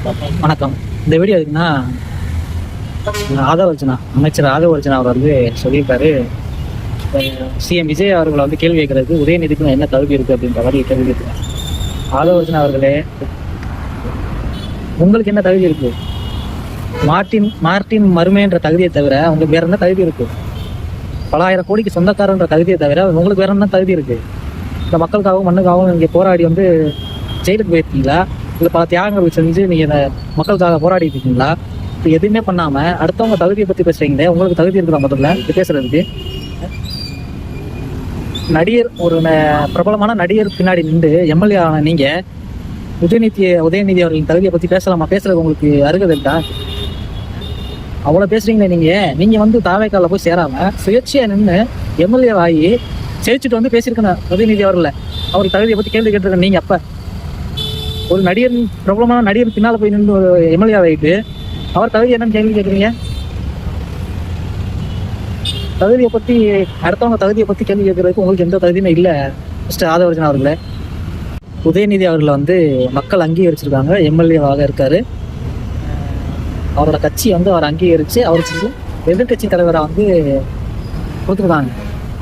வணக்கம். இந்த வீடியோ எதுக்குன்னா, ஆதவர்ஜனா அமைச்சர் ஆதவர்ஜனா அவர் வந்து சொல்லியிருக்காரு, சிஎம் விஜய் அவர்களை வந்து கேள்வி கேட்கறதுக்கு உதயநிதிக்கு என்ன தகுதி இருக்கு அப்படின்ற மாதிரி கேள்வி கேட்கிறார். ஆதவர்ஜனா அவர்களே, உங்களுக்கு என்ன தகுதி இருக்கு? மார்டின் மருமைன்ற தகுதியை தவிர உங்களுக்கு வேற என்ன தகுதி இருக்கு? பல ஆயிரம் கோடிக்கு சொந்தக்காரன்ற தகுதியை தவிர உங்களுக்கு வேற என்ன தகுதி இருக்கு? இந்த மக்களுக்காகவும் மண்ணுக்காகவும் இங்கே போராடி வந்து ஜெயிலுக்கு போயிருக்கீங்களா? இல்லை பல தியாகங்கள் செஞ்சு நீங்கள் இந்த மக்களுக்காக போராடிட்டு இருக்கீங்களா? இது எதுவுமே பண்ணாமல் அடுத்தவங்க தகுதியை பற்றி பேசுறீங்களே, உங்களுக்கு தகுதி இருக்குதா முதல்ல இது பேசுறதுக்கு? நடிகர், ஒரு பிரபலமான நடிகர் பின்னாடி நின்று எம்எல்ஏ ஆன நீங்கள் உதயநிதி அவர்களின் தகுதியை பற்றி பேசலாமா? பேசுறது உங்களுக்கு அருகதை இருக்கா? அவ்வளோ பேசுறீங்களே நீங்கள் வந்து தாவேக்கால போய் சேராமல் சுயேட்சையாக நின்று எம்எல்ஏ ஆகி ஜெயிச்சுட்டு வந்து பேசியிருக்கணும் உதயநிதி அவர்களை. அவர் தகுதியை பற்றி கேள்வி கேட்டிருக்கேன். நீங்கள் அப்போ ஒரு நடிகர், பிரபலமான நடிகர் பின்னால் போய் நின்று ஒரு எம்எல்ஏ ஆகிட்டு அவர் தகுதி என்னன்னு கேள்வி கேட்குறீங்க? தகுதியை பற்றி, அடுத்தவங்க தகுதியை பற்றி கேள்வி கேட்கறதுக்கு உங்களுக்கு எந்த தகுதியுமே இல்லை மிஸ்டர் ஆதவர்ஜனா அவர்களே. உதயநிதி அவர்களை வந்து மக்கள் அங்கீகரிச்சிருக்காங்க, எம்எல்ஏவாக இருக்காரு. அவரோட கட்சி வந்து அவர் அங்கீகரித்து அவருக்கு எதிர்கட்சி தலைவராக வந்து கொடுத்துருக்காங்க.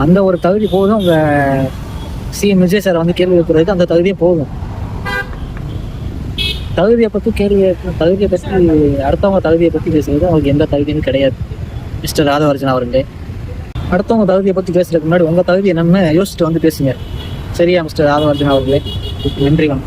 அந்த ஒரு தகுதி போதும் உங்கள் சிஎம் விஜய் சார் வந்து கேள்வி கேட்கறதுக்கு. அந்த தகுதியே போதும். தகுதியை பற்றி அடுத்தவங்க தகுதியை பற்றி பேசுறது அவங்களுக்கு எந்த தகுதியும் கிடையாது மிஸ்டர் ஆதவர்ஜனா அவர்களே. அடுத்தவங்க தகுதியை பற்றி பேசுறதுக்கு முன்னாடி உங்கள் தகுதி என்னன்னு யோசிச்சுட்டு வந்து பேசுங்க. சரியா மிஸ்டர் ஆதவர்ஜனா அவர்களே? நன்றி, வணக்கம்.